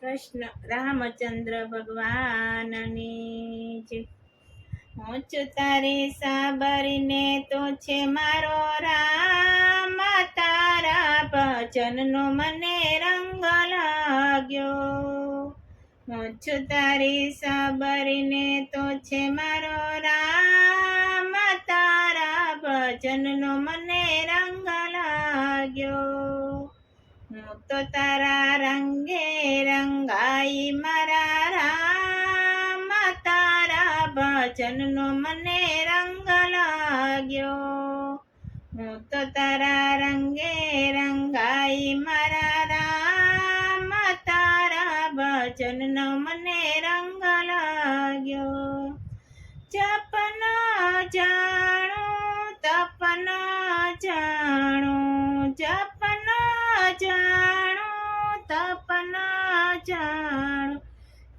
કૃષ્ણ રામચંદ્ર ભગવાનની જય. હું છું તારી સાબરીને તો છે મારો રામ, તારા ભજનનો મને રંગ લાગ્યો. હું છું તારી સાબરીને તો છે મારો રામ, તારા ભજનનો મને રંગ લાગ્યો. હું તો તારા રંગે રંગાઈ મારા રામ, તારા ભજનનો મને રંગ લાગ્યો. હું તો તારા રંગે રંગાઈ મારા રામ, તારા ભજનનો મને રંગ લાગ્યો. જપ ન જાણું તપ ન જાણું, જપ ન જાણું તપ ન જાણું,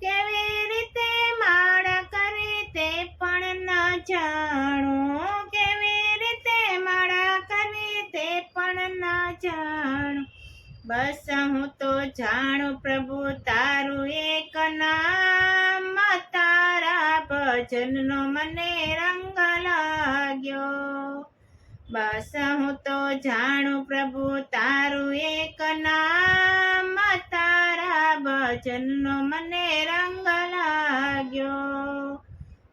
કેવી રીતે માળ કરી તે પણ ન જાણું, કેવી રીતે માળ કરવી તે પણ ન જાણું. બસ હું તો જાણું પ્રભુ તારું એક નામ, તારા ભજનનો મને રંગ લાગ્યો. બસ હું તો જાણું પ્રભુ તારું એક નામ, તારા ભજનનો મને રંગ લાગ્યો.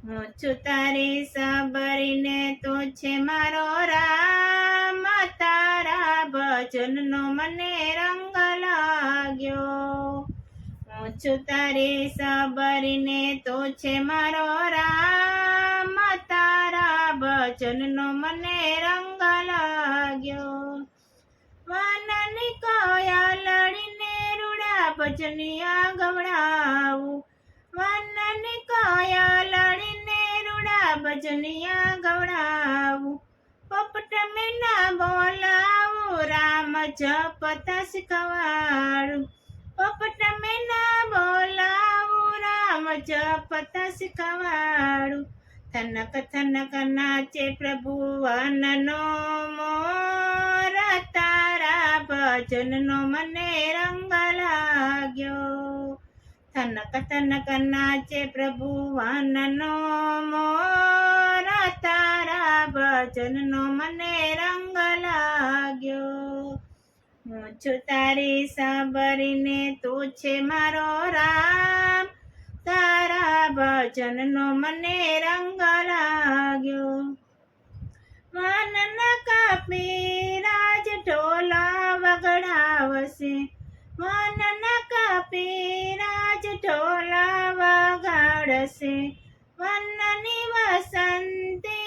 હું છું તારી સાબરીને તો છે મારો રામ, તારા ભજનનો મને રંગ લાગ્યો. હું છું તારી સાબરીને તો છે મારો રામ, તારા ભજનનો મને રંગ લાગ્યો. વાનની કોયલડીને રૂડા ભજનિયા ગવડાવું, વાનની કોયલડીને રૂડા ભજનિયા ગવડાવું, પોપટ મેના બોલાવું રામ જપતા શીખવાડું, પોપટ મેના બોલાવું રામ જપતા શીખવાડું. થનક થનક નાચે પ્રભુ વનનો મોર, તારા ભજનનો મને રંગ લાગ્યો. થનક થનક નાચે પ્રભુ વનનો મોર, તારા ભજનનો મને રંગ લાગ્યો. હું છું તારી સાબરીને તું છે મારો રામ, તારા ભજનનો મને રંગ લાગ્યો. વાનના કાપી રાજ ઢોલા વગડાવશે, વાનના કાપી રાજ ઢોલા વગાડશે, વનની વસંતે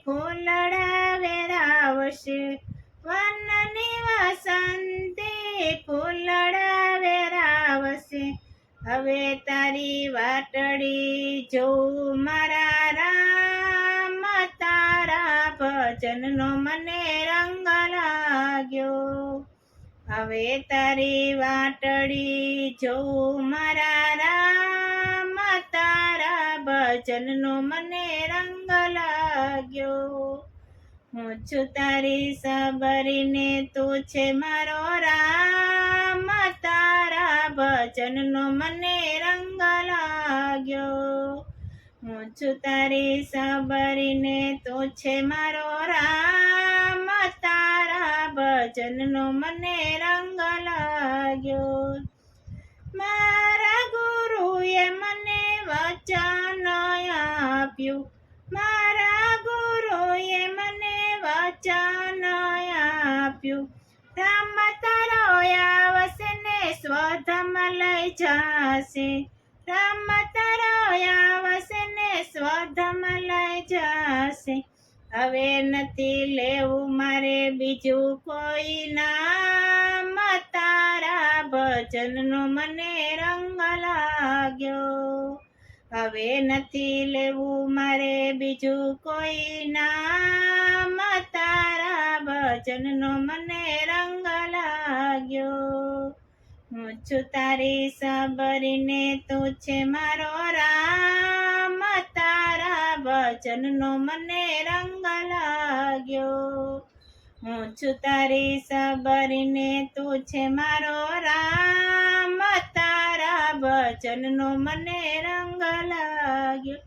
ફૂલડા વેરાવશે, વનની વસંતે ફૂલડા વેરાવશે. હવે તારી વાટડી જોઉં મારા રામ, તારા ભજનનો મને રંગ લાગ્યો. હવે તારી વાટડી જોઉં મારા રામ, તારા ભજનનો મને રંગ લાગ્યો. હું છું તારી સાબરીને તું છે મારો રામ, તારા ભજનનો મને રંગ લાગ્યો. હું છું તારી સાબરીને તું છે મારો રામ, તારા ભજનનો મને રંગ લાગ્યો. મારા ગુરુએ મને વચન આપ્યું, મારા ગુરુએ મને વચન આપ્યું, રામ તારો આવશે ને સ્વધામ લઈ જશે, રામ તારો આવશે ને સ્વધામ લઈ જશે. હવે નથી લેવું મારે બીજું કોઈ નામ, તારા ભજનનો મને રંગ લાગ્યો. હવે નથી લેવું મારે બીજું કોઈ નામ, તારા ભજનનો મને રંગ લાગ્યો. હું છું તારી સાબરીને તું છે મારો રામ, તારા ભજનનો મને રંગ લાગ્યો. હું છું તારી સાબરીને તું છે મારો રામ, તારા ભજનનો મને રંગ લાગ્યો.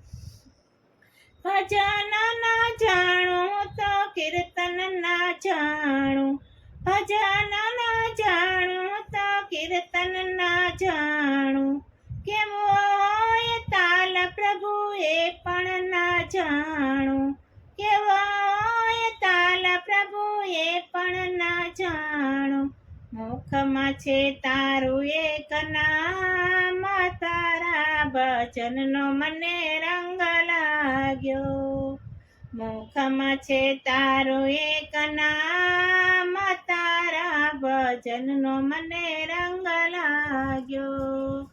ભજન ના જાણું તો કીર્તન ના જાણું, ભજન ના જાણું તો કીર્તન ના જાણું. કેવો હોય તાલ પ્રભુ એ પણ ના જાણું, કેવો હોય તાલ પ્રભુ એ પણ ના જાણું. મુખમાં છે તારું એક નામ, તારા ભજનનો મને રંગ લાગ્યો. મુખમાં છે તારું એક નામ, તારા ભજનનો મને રંગ લાગ્યો.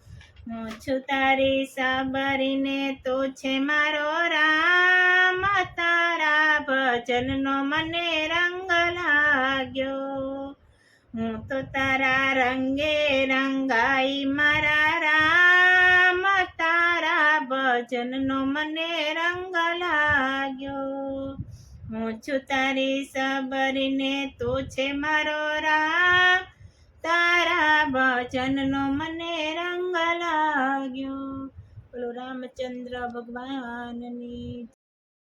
હું છું તારી સાબરીને તો છે મારો રામ, તારા ભજનનો મને રંગ લાગ્યો. હું તો તારા રંગે રંગાઈ મારા રામ, તારા ભજનનો મને રંગ લાગ્યો. હું છું તારી સબરીને તો છે મારો રામ, તારા ભજનનો મને રંગ લાગ્યો. બોલો રામચંદ્ર ભગવાનની